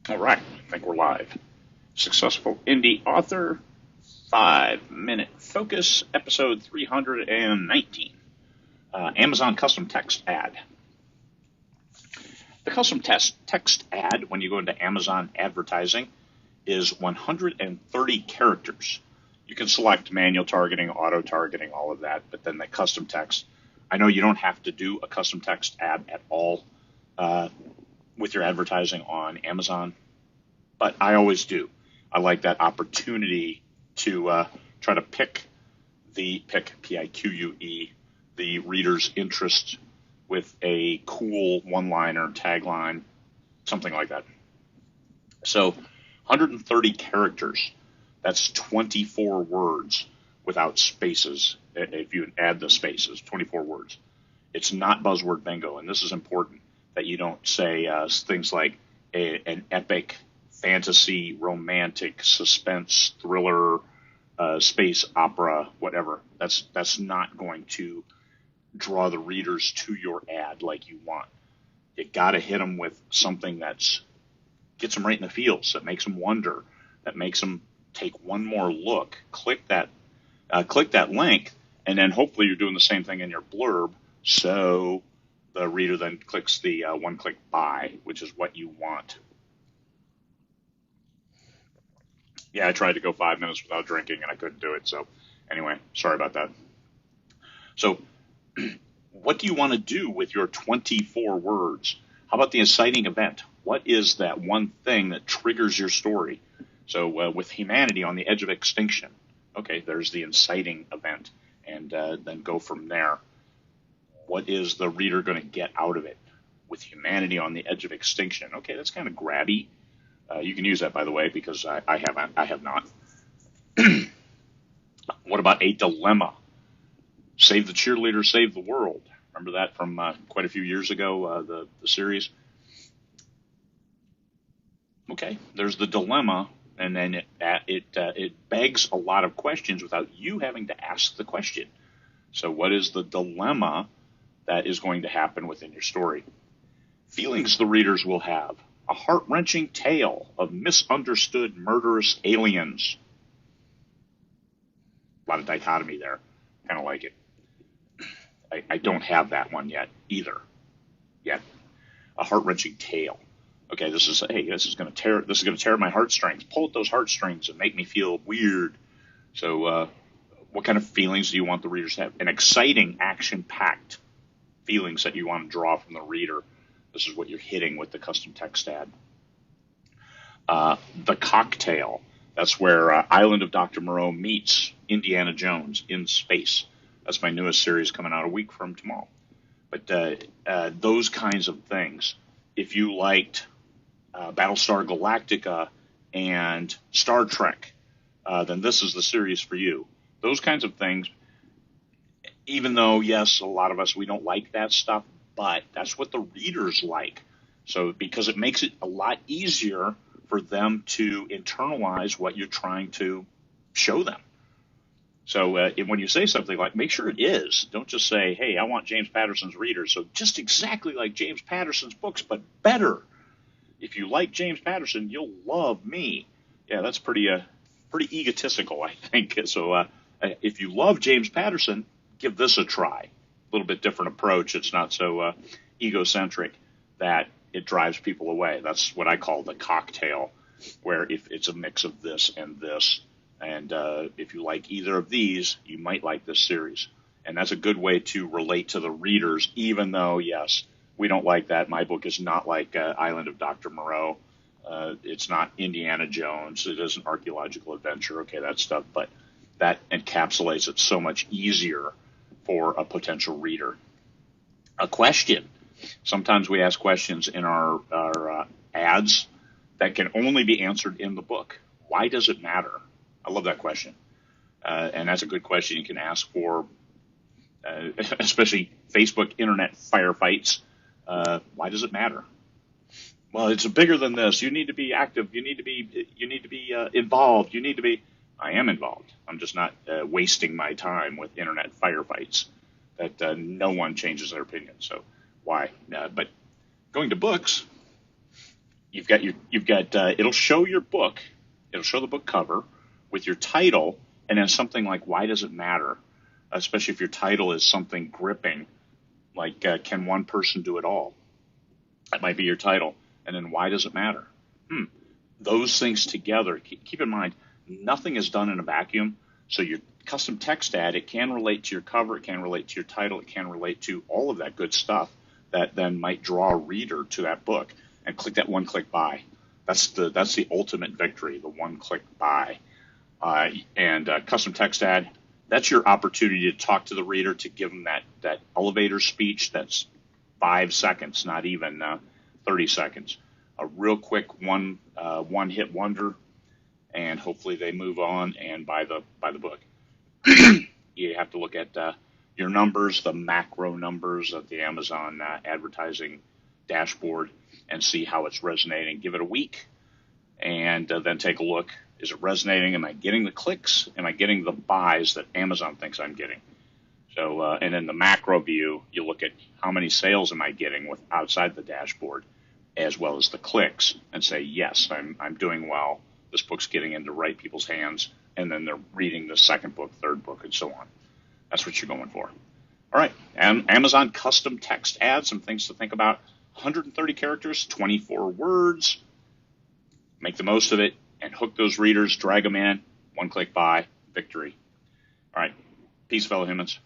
All right, I think we're live. Successful Indie Author, 5-Minute Focus, episode 319. Amazon Custom Text Ad. The custom text ad, when you go into Amazon advertising, is 130 characters. You can select manual targeting, auto targeting, all of that, but then the custom text. I know you don't have to do a custom text ad at all with your advertising on Amazon, but I always do. I like that opportunity to try to pique, P-I-Q-U-E, the reader's interest with a cool one-liner, tagline, something like that. So 130 characters, that's 24 words without spaces. If you add the spaces, 24 words. It's not buzzword bingo, and this is important that you don't say things like an epic, fantasy, romantic, suspense, thriller, space opera, whatever. That's not going to draw the readers to your ad like you want. You got to hit them with something that's gets them right in the feels, that makes them wonder, that makes them take one more look, click that link, and then hopefully you're doing the same thing in your blurb, so the reader then clicks the one-click buy, which is what you want. Yeah, I tried to go 5 minutes without drinking, and I couldn't do it. So anyway, sorry about that. So what do you want to do with your 24 words? How about the inciting event? What is that one thing that triggers your story? So with humanity on the edge of extinction, okay, there's the inciting event, and then go from there. What is the reader going to get out of it? With humanity on the edge of extinction, okay, that's kind of grabby. You can use that, by the way, because I have not. What about a dilemma? Save the cheerleader, save the world. Remember that from quite a few years ago, the series? Okay, there's the dilemma, and then it begs a lot of questions without you having to ask the question. So what is the dilemma that is going to happen within your story? Feelings the readers will have. A heart-wrenching tale of misunderstood murderous aliens. A lot of dichotomy there. Kind of like it. I don't have that one yet either. Yet. A heart-wrenching tale. Okay, this is going to tear my heartstrings. Pull at those heartstrings and make me feel weird. So what kind of feelings do you want the readers to have? An exciting, action-packed feelings that you want to draw from the reader. This is what you're hitting with the custom text ad. The cocktail. That's where Island of Dr. Moreau meets Indiana Jones in space. That's my newest series coming out a week from tomorrow. But those kinds of things. If you liked Battlestar Galactica and Star Trek, then this is the series for you. Those kinds of things, even though, yes, a lot of us, we don't like that stuff, but that's what the readers like. So because it makes it a lot easier for them to internalize what you're trying to show them. So when you say something like, make sure it is. Don't just say, hey, I want James Patterson's readers. So just exactly like James Patterson's books, but better. If you like James Patterson, you'll love me. Yeah, that's pretty egotistical, I think. So if you love James Patterson, give this a try. A little bit different approach. It's not so egocentric that it drives people away. That's what I call the cocktail, where if it's a mix of this and this, and if you like either of these, you might like this series. And that's a good way to relate to the readers, even though, yes, we don't like that. My book is not like Island of Dr. Moreau. It's not Indiana Jones. It is an archaeological adventure. Okay, that stuff. But that encapsulates it so much easier for a potential reader. A question. Sometimes we ask questions in our ads that can only be answered in the book. Why does it matter? I love that question. And that's a good question you can ask for, especially Facebook internet firefights. Why does it matter? Well, it's bigger than this. You need to be active. You need to be involved. I am involved. I'm just not wasting my time with internet firefights that no one changes their opinion. So why? But going to books, it'll show your book. It'll show the book cover with your title, and then something like, why does it matter? Especially if your title is something gripping, like, can one person do it all? That might be your title. And then, why does it matter? Those things together, keep in mind, nothing is done in a vacuum. So your custom text ad, it can relate to your cover, it can relate to your title, it can relate to all of that good stuff that then might draw a reader to that book and click that one-click buy. That's the ultimate victory, the one-click buy. And custom text ad, that's your opportunity to talk to the reader, to give them that elevator speech that's 5 seconds, not even 30 seconds. A real quick one-hit wonder, and hopefully they move on and buy the book. You have to look at your numbers, the macro numbers of the Amazon advertising dashboard, and see how it's resonating. Give it a week, and then take a look. Is it resonating? Am I getting the clicks? Am I getting the buys that Amazon thinks I'm getting? So, and in the macro view, you look at how many sales am I getting with outside the dashboard, as well as the clicks, and say, yes, I'm doing well. This book's getting into right people's hands, and then they're reading the second book, third book, and so on. That's what you're going for. All right, and Amazon custom text ads, some things to think about. 130 characters, 24 words. Make the most of it and hook those readers, drag them in, one-click buy, victory. All right, peace, fellow humans.